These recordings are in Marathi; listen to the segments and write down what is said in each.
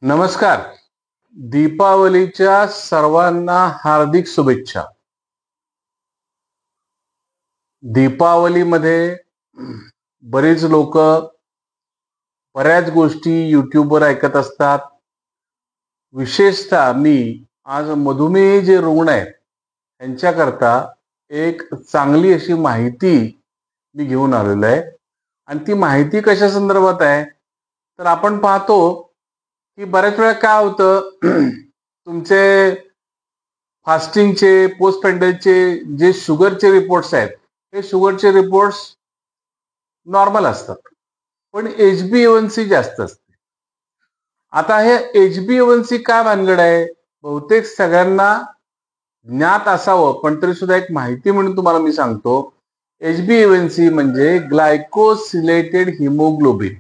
नमस्कार. दीपावलीच्या सर्वांना हार्दिक शुभेच्छा. दीपावलीमध्ये बरेच लोक बऱ्याच गोष्टी YouTubeवर ऐकत असतात. विशेषतः मी आज मधुमेह जे रुग्ण आहेत त्यांच्याकरता एक चांगली अशी माहिती मी घेऊन आलेलो आहे. आणि ती माहिती कशा संदर्भात आहे तर आपण पाहतो की बऱ्याच वेळा काय होतं तुमचे फास्टिंगचे पोस्ट पेंडलचे जे शुगरचे रिपोर्ट्स आहेत हे शुगरचे रिपोर्ट्स नॉर्मल असतात, पण HbA1c जास्त असते. आता हे HbA1c काय भानगड आहे बहुतेक सगळ्यांना ज्ञात असावं, पण तरी सुद्धा एक माहिती म्हणून तुम्हाला मी सांगतो. HbA1c म्हणजे ग्लायकोसिलेटेड हिमोग्लोबिन.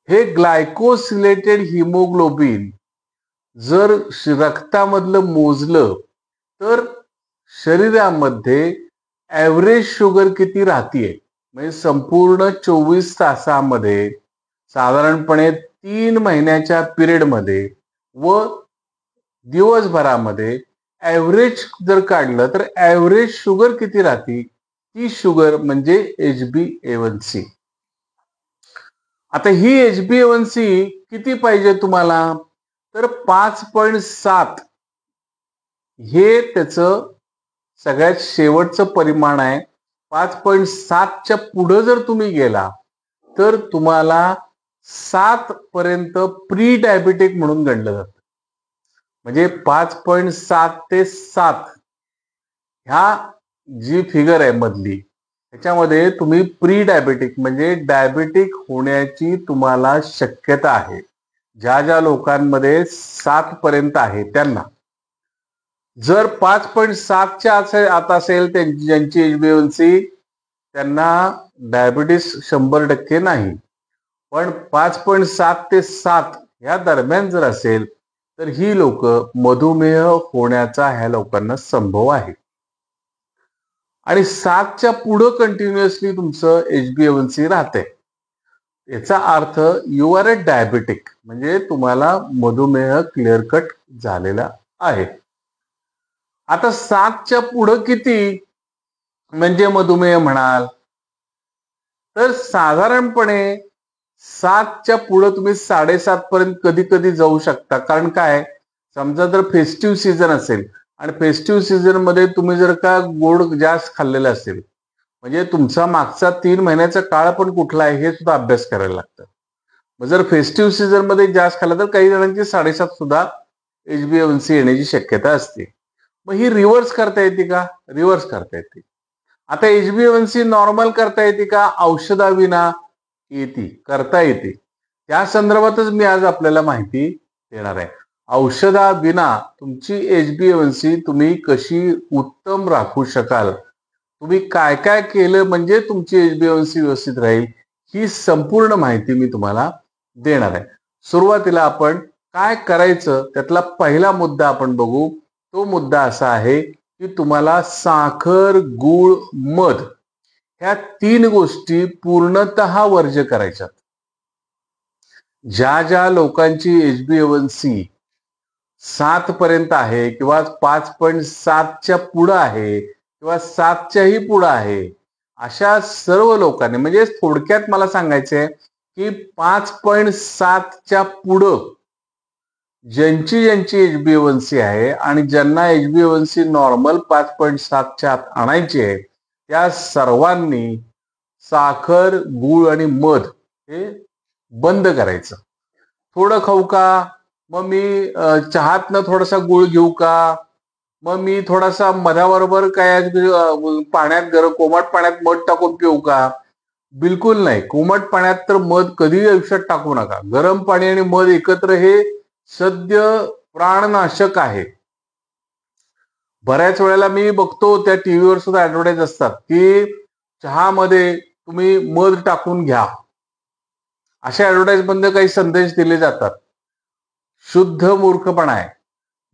हे ग्लायकोसिलेटेड हिमोग्लोबिन जर रक्तामधलं मोजलं तर शरीरामध्ये ॲव्हरेज शुगर किती राहतीये म्हणजे संपूर्ण 24 तासामध्ये साधारणपणे 3 महिन्याच्या पिरियडमध्ये व दिवसभरामध्ये ॲव्हरेज जर काढलं तर ॲव्हरेज शुगर किती राहती, ती शुगर म्हणजे HbA1c. आता ही HbA1c किती पाहिजे तुम्हाला तर 5.7 हे त्याचं सगळ्यात शेवटचं परिमाण आहे. 5.7च्या पुढे जर तुम्ही गेला तर तुम्हाला 7 पर्यंत प्री डायबिटिक म्हणून गणलं जातं. म्हणजे 5.7 ते 7 ह्या जी फिगर आहे मधली त्याच्यामध्ये तुम्ही प्री डायबिटिक म्हणजे डायबिटिक होण्याची तुम्हाला शक्यता आहे. ज्या ज्या लोकांमध्ये 7 पर्यंत आहे त्यांना. जर 5.7च्या आत असेल ज्यांची HbA1c त्यांना डायबिटीस 100% नाही, पण 5.7 ते 7 या दरम्यान जर असेल तर ही लोक मधुमेह होण्याचा ह्या लोकांना संभव आहे. आणि 7च्या पुढे कंटिन्युअसली तुमचं HbA1c राहते याचा earth you are a diabetic म्हणजे तुम्हाला मधुमेह क्लिअर कट झालेला आहे. आता 7च्या पुढे किती म्हणजे मधुमेह म्हणाल तर साधारणपणे 7च्या पुढे तुम्ही 7.5 पर्यंत कधी कधी जाऊ शकता. कारण काय समजा जर फेस्टिव्ह सीझन असेल आणि फेस्टिव्ह सीझन मध्ये तुम्ही जर का गोड जास्त खाल्लेलं असेल म्हणजे तुमचा मागचा 3 महिन्याचा काळ पण कुठला आहे हे सुद्धा अभ्यास करायला लागतं. मग जर फेस्टिव्ह सीझन मध्ये जास्त खाल्ला तर काही जणांची 7.5 सुद्धा HbA1c येण्याची शक्यता असते. मग ही रिव्हर्स करता येते का? रिव्हर्स करता येते. आता HbA1c नॉर्मल करता येते का? औषधाविना येते, करता येते. त्या संदर्भातच मी आज आपल्याला माहिती देणार आहे. औषधाविना तुमची HbA1c तुम्ही कशी उत्तम राखू शकाल, तुम्ही काय काय केलं म्हणजे तुमची HbA1c व्यवस्थित राहील, ही संपूर्ण माहिती मी तुम्हाला देणार आहे. सुरुवातीला आपण काय करायचं त्यातला पहिला मुद्दा आपण बघू. तो मुद्दा असा आहे की तुम्हाला साखर, गूळ, मध ह्या 3 गोष्टी पूर्णतः वर्ज्य करायच्यात. ज्या ज्या लोकांची HbA1c 7 पर्यंत आहे किंवा 5.7च्या पुढे आहे किंवा 7च्याही पुढे आहे अशा सर्व लोकांनी म्हणजे थोडक्यात मला सांगायचंय की 5.7च्या पुढे ज्यांची HbA1c आहे आणि ज्यांना HbA1c नॉर्मल 5.7च्या आत आणायची आहे त्या सर्वांनी साखर, गूळ आणि मध हे बंद करायचं. थोडं खाऊ का? मग मी चहातनं थोडासा गूळ घेऊ का? मग मी थोडासा मधाबरोबर काय पाण्यात कोमट पाण्यात मध टाकून पिऊ का? बिलकुल नाही. कोमट पाण्यात तर मध कधीही आयुष्यात टाकू नका. गरम पाणी आणि मध एकत्र हे सद्य प्राणनाशक आहे. बऱ्याच वेळेला मी बघतो त्या टीव्हीवर सुद्धा ऍडव्हर्टाईज असतात की चहामध्ये तुम्ही मध टाकून घ्या. अशा ऍडव्हर्टाईज मध्ये काही संदेश दिले जातात. शुद्ध मूर्खपणा आहे.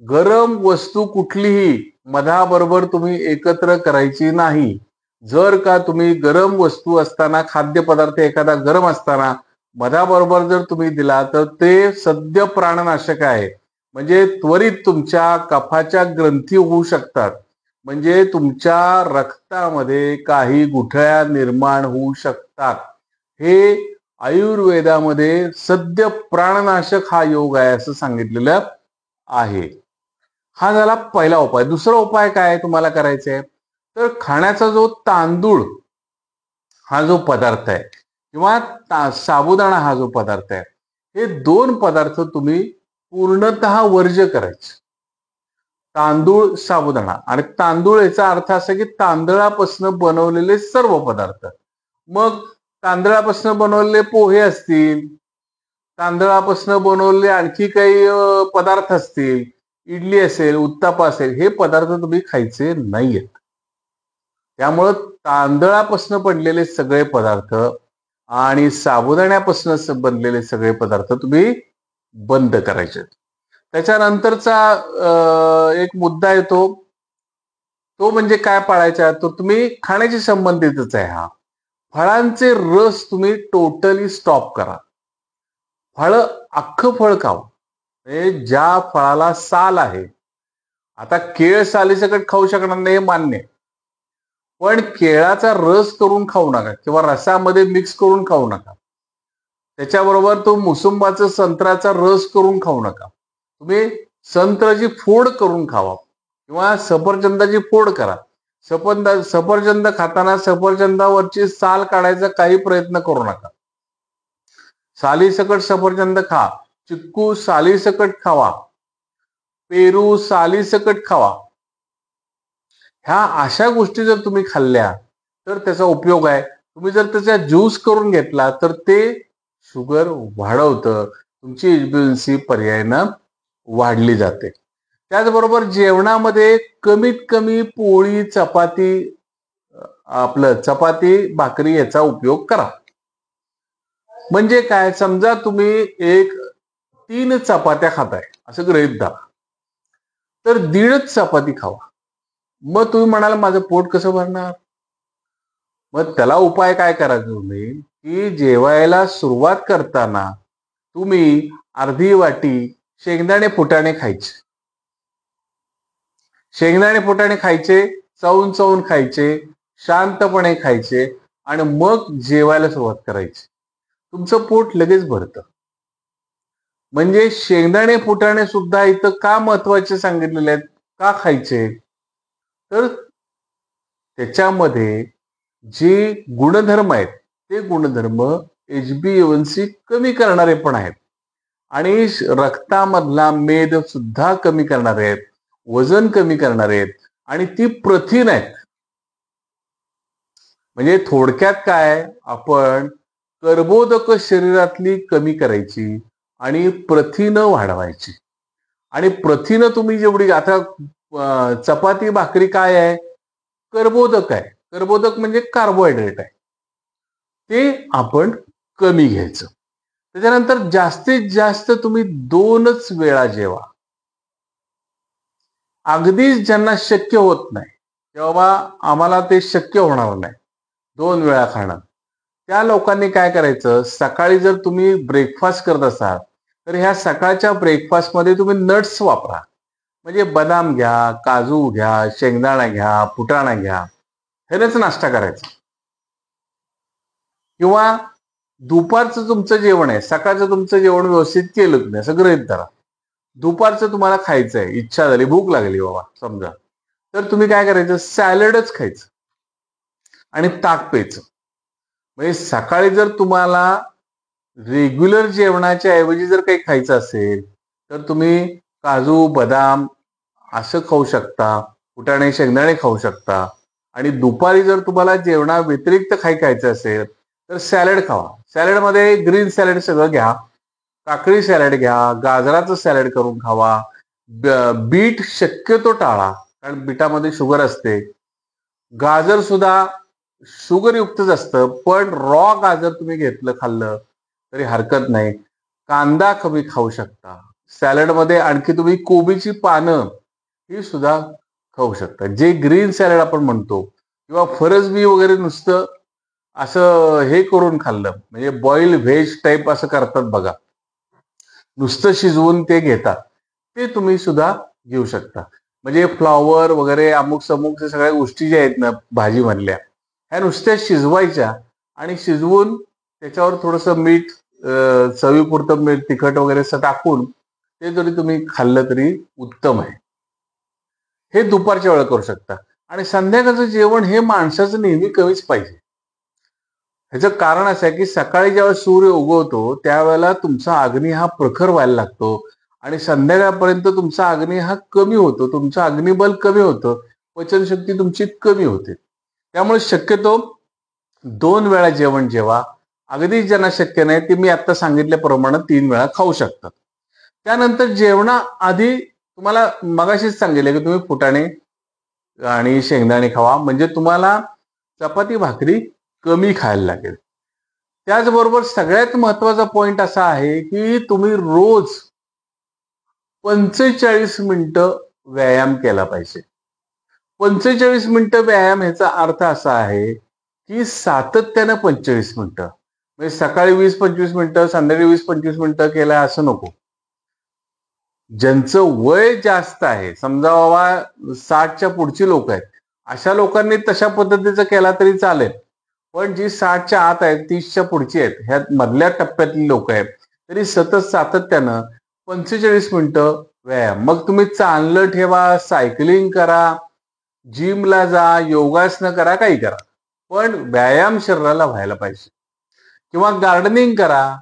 गरम वस्तू कुठलीही मधाबरोबर तुम्ही एकत्र करायची नाही. जर का तुम्ही गरम वस्तू असताना खाद्यपदार्थ एखादा गरम असताना मधाबरोबर जर तुम्ही दिला तर ते सद्य प्राणनाशक आहे. म्हणजे त्वरित तुमच्या कफाच्या ग्रंथी होऊ शकतात. म्हणजे तुमच्या रक्तामध्ये काही गुठळ्या निर्माण होऊ शकतात. हे आयुर्वेदामध्ये सद्य प्राणनाशक हा योग आहे असं सांगितलेलं आहे. हा झाला पहिला उपाय. दुसरा उपाय काय तुम्हाला करायचा आहे, तर खाण्याचा जो तांदूळ हा जो पदार्थ आहे किंवा साबुदाणा हा जो पदार्थ आहे, हे दोन पदार्थ तुम्ही पूर्णतः वर्ज्य करायचे. तांदूळ, साबुदाणा. आणि तांदूळ याचा अर्थ असा की तांदळापासून बनवलेले सर्व पदार्थ. मग तांदळापासून बनवलेले पोहे असतील, तांदळापासून बनवलेले आणखी काही पदार्थ असतील, इडली असेल, उत्तापा असेल, हे पदार्थ तुम्ही खायचे नाहीयेत. त्यामुळं तांदळापासून बनलेले सगळे पदार्थ आणि साबुदाण्यापासून बनलेले सगळे पदार्थ तुम्ही बंद करायचे. त्याच्यानंतरचा एक मुद्दा येतो, तो म्हणजे काय पाळायचा, तो तुम्ही खाण्याशी संबंधितच आहे हा. फळांचे रस तुम्ही टोटली स्टॉप करा. अख्खं फळ खावं. म्हणजे ज्या फळाला साल आहे, आता केळ सालीसकट खाऊ शकणार नाही हे मान्य आहे, पण केळाचा रस करून खाऊ नका किंवा रसामध्ये मिक्स करून खाऊ नका. त्याच्याबरोबर तो मुसुंबाचा संत्र्याचा रस करून खाऊ नका. तुम्ही संत्र्याची फोड करून खावा किंवा सफरचंदाची फोड करा. सफरचंद खाताना सफरचंदावरची साल काढायचा काही प्रयत्न करू नका. सालीसकट सफरचंद खा. चिक्कू सालीसकट खावा. पेरू सालीसकट खावा. ह्या अशा गोष्टी जर तुम्ही खाल्ल्या तर त्याचा उपयोग आहे. तुम्ही जर त्याचा ज्यूस करून घेतला तर ते शुगर वाढवतं. तुमची एचबीएनसी पर्यायानं वाढली जाते. त्याचबरोबर जेवणामध्ये कमीत कमी पोळी, चपाती, चपाती भाकरी याचा उपयोग करा. म्हणजे काय, समजा तुम्ही 3 चपात्या खाताय असं गृहीत धरा, तर 1.5 चपाती खावा. मग तुम्ही म्हणाल माझं पोट कसं भरणार? मग त्याला उपाय काय करायचा तुम्ही, की जेवायला सुरुवात करताना तुम्ही अर्धी वाटी शेंगदाणे फुटाणे खायचे. शेंगदाणे फुटाणे खायचे, चावून चावून खायचे, शांतपणे खायचे आणि मग जेवायला सुरुवात करायची. तुमचं पोट लगेच भरतं. म्हणजे शेंगदाणे फुटाणे सुद्धा इथं का महत्वाचे सांगितलेले आहेत, का खायचे, तर त्याच्यामध्ये जे गुणधर्म आहेत ते गुणधर्म एचबीएवनसी कमी करणारे पण आहेत आणि रक्तामधला मेद सुद्धा कमी करणारे आहेत, वजन कमी करणारे आहेत आणि ती प्रथिन आहेत. म्हणजे थोडक्यात काय, आपण कर्बोदक शरीरातली कमी करायची आणि प्रथिनं वाढवायची. आणि प्रथिनं तुम्ही जेवढी, आता चपाती भाकरी काय आहे, कर्बोदक आहे. कर्बोदक म्हणजे कार्बोहायड्रेट आहे. ते आपण कमी घ्यायचं. त्याच्यानंतर जास्तीत जास्त तुम्ही 2च वेळा जेवा. अगदीच ज्यांना शक्य होत नाही, तेव्हा आम्हाला ते शक्य होणार नाही 2 वेळा खाणं, त्या लोकांनी काय करायचं, सकाळी जर तुम्ही ब्रेकफास्ट करत असाल तर ह्या सकाळच्या ब्रेकफास्टमध्ये तुम्ही नट्स वापरा. म्हणजे बदाम घ्या, काजू घ्या, शेंगदाणा घ्या, फुटाणा घ्या, ह्यानेच नाश्ता करायचा. किंवा दुपारचं तुमचं जेवण आहे, सकाळचं तुमचं जेवण व्यवस्थित केलं तुम्ही असं गृहीत धरा. दुपारचं तुम्हाला खायचं आहे, इच्छा झाली, भूक लागली बाबा समजा, तर तुम्ही काय करायचं, सॅलडच खायचं आणि ताक प्यायचं. म्हणजे सकाळी जर तुम्हाला रेग्युलर जेवणाच्या ऐवजी जर काही खायचं असेल तर तुम्ही काजू, बदाम असं खाऊ शकता, फुटाणे, शेंगदाणे खाऊ शकता. आणि दुपारी जर तुम्हाला जेवणा व्यतिरिक्त काही खायचं असेल तर सॅलड खावा. सॅलडमध्ये ग्रीन सॅलड सगळं घ्या, काकडी सॅलड घ्या, गाजराचं सॅलड करून खावा. बीट शक्यतो टाळा, कारण बीटामध्ये शुगर असते. गाजर सुद्धा शुगरयुक्तच असतं, पण रॉ गाजर तुम्ही खाल्लं तरी हरकत नाही. कांदा कमी खाऊ शकता. सॅलडमध्ये आणखी तुम्ही कोबीची पानं ही सुद्धा खाऊ शकता, जे ग्रीन सॅलड आपण म्हणतो, किंवा फरसबी वगैरे नुसतं असं हे करून खाल्लं, म्हणजे बॉईल व्हेज टाईप असं करतात बघा, नुसतं शिजवून ते घेतात, ते तुम्ही सुद्धा घेऊ शकता. म्हणजे फ्लॉवर वगैरे अमुक समुक सगळ्या गोष्टी ज्या आहेत ना भाजीमधल्या, ह्या नुसत्या शिजवायच्या आणि शिजवून त्याच्यावर थोडंसं मीठ, चवीपुरतं मीठ तिखट वगैरे असं टाकून ते जरी तुम्ही खाल्लं तरी उत्तम आहे. हे दुपारच्या वेळेला करू शकता. आणि संध्याकाळचं जेवण हे माणसाचं नेहमी कमीच पाहिजे. ह्याचं कारण असं आहे की सकाळी जेव्हा सूर्य उगवतो त्यावेळेला तुमचा अग्नी हा प्रखर व्हायला लागतो आणि संध्याकाळपर्यंत तुमचा अग्नी हा कमी होतो, तुमचं अग्निबल कमी होतं, पचनशक्ती तुमची कमी होते. त्यामुळे शक्यतो 2 वेळा जेवण जेवा. अगदी ज्यांना शक्य नाही ते मी आता सांगितल्याप्रमाणे 3 वेळा खाऊ शकतात. त्यानंतर जेवणाआधी तुम्हाला मगाशीच सांगितलं की तुम्ही फुटाणे आणि शेंगदाणे खावा, म्हणजे तुम्हाला चपाती भाकरी कमी खायला लागेल. त्याचबरोबर सगळ्यात महत्वाचा पॉइंट असा आहे की तुम्ही रोज 45 मिनिटं व्यायाम केला पाहिजे. 45 मिनिटं व्यायाम ह्याचा अर्थ असा आहे की सातत्यानं 45 मिनिटं, म्हणजे सकाळी 20-25 मिनिटं, संध्याकाळी 20-25 मिनिटं केला असं नको. ज्यांचं वय जास्त आहे, समजा बाबा 60च्या पुढची लोक आहेत, अशा लोकांनी तशा पद्धतीचं केला तरी चालेल. पण जी 60च्या आत आहेत, 30च्या पुढची आहेत, ह्या मधल्या टप्प्यातली लोक आहेत, तरी सतत सातत्यानं 45 मिनिटं व्यायाम. मग तुम्ही चालणं ठेवा, सायकलिंग करा, जिमला जा, योगासनं करा, काही करा, पण व्यायाम शरीराला व्हायला पाहिजे. किंवा गार्डनिंग करा.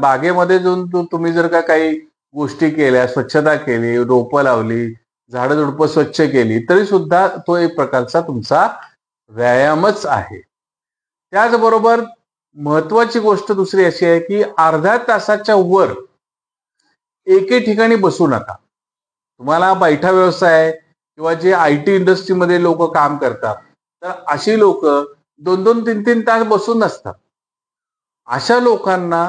बागेमध्ये जाऊन तुम्ही जर का काही गोष्टी केल्या, स्वच्छता केली, रोपं लावली, झाडं झुडपं स्वच्छ केली, तरी सुद्धा तो एक प्रकारचा तुमचा व्यायामच आहे. त्याचबरोबर महत्वाची गोष्ट दुसरी अशी आहे की अर्ध्या तासाच्या वर एके ठिकाणी बसू नका. तुम्हाला बैठा व्यवसाय किंवा जे IT इंडस्ट्रीमध्ये लोक काम करतात, तर अशी लोक 2-2, 3-3 तास बसून असतात. अशा लोकांना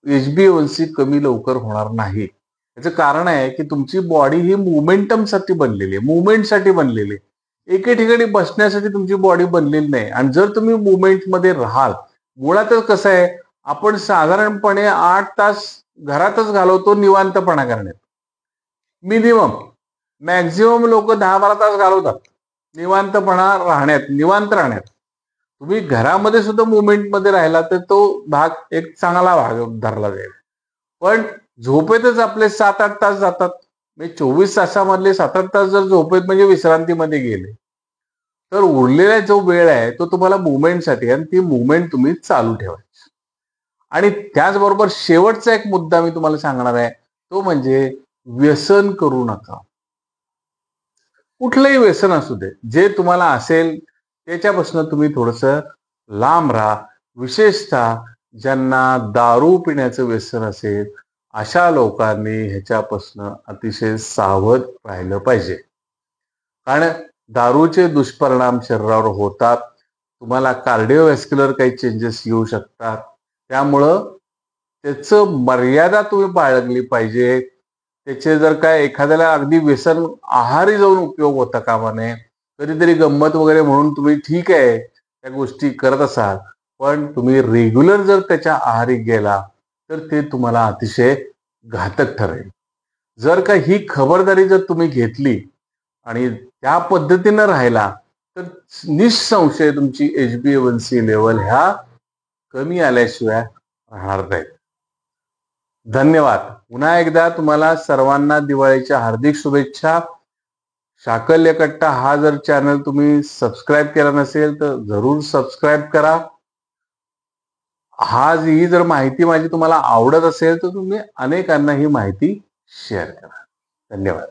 HbA1c कमी लवकर होणार नाही. याचं कारण आहे की तुमची बॉडी ही मुवमेंटमसाठी बनलेली आहे, मुवमेंटसाठी बनलेली आहे. एके ठिकाणी बसण्यासाठी तुमची बॉडी बनलेली नाही. आणि जर तुम्ही मुवमेंटमध्ये राहाल, मुळातच कसं आहे, आपण साधारणपणे 8 तास घरातच घालवतो निवांतपणा करण्यात. मिनिमम, मॅक्झिमम लोक 10-12 तास घालवतात निवांतपणा राहण्यात, निवांत राहण्यात. तुम्ही घरामध्ये सुद्धा मुवमेंटमध्ये राहिला तर तो भाग एक चांगला भाग धरला जाईल. पण झोपेतच आपले 7-8 तास जातात. म्हणजे 24 तासामधले 7-8 तास जर झोपेत म्हणजे विश्रांतीमध्ये गेले, तर उरलेला जो वेळ आहे तो तुम्हाला मुवमेंटसाठी, आणि ती मुवमेंट तुम्ही चालू ठेवायची. आणि त्याचबरोबर शेवटचा एक मुद्दा मी तुम्हाला सांगणार आहे, तो म्हणजे व्यसन करू नका. कुठलंही व्यसन असू दे, जे तुम्हाला असेल त्याच्यापासून तुम्ही थोडंसं लांब राहा. विशेषतः ज्यांना दारू पिण्याचं व्यसन असेल, अशा लोकांनी ह्याच्यापासून अतिशय सावध राहिलं पाहिजे. कारण दारूचे दुष्परिणाम शरीरावर होतात. तुम्हाला कार्डिओव्हॅस्क्युलर काही चेंजेस येऊ शकतात. त्यामुळं त्याचं मर्यादा तुम्ही बाळगली पाहिजे. त्याचे जर काय एखाद्याला अगदी व्यसन आहारी जाऊन उपयोग होता कामा नये. कधीतरी गंमत वगैरे म्हणून तुम्ही ठीक आहे त्या गोष्टी करत असाल, पण तुम्ही रेग्युलर जर त्याच्या आहारी गेला तर ते तुम्हाला अतिशय घातक ठरेल. जर का ही खबरदारी जर तुम्ही घेतली आणि त्या पद्धतीनं राहिला, तर निसंशय तुमची HbA1c लेवल ह्या कमी आल्याशिवाय राहणार नाहीत. धन्यवाद. पुन्हा एकदा तुम्हाला सर्वांना दिवाळीच्या हार्दिक शुभेच्छा. शाकल्य कट्टा हा जर चॅनल तुम्ही सबस्क्राईब केला नसेल तर जरूर सबस्क्राईब करा. ही जर माहिती माझी तुम्हाला आवडत असेल तर तुम्ही अनेकांना ही माहिती शेअर करा. धन्यवाद.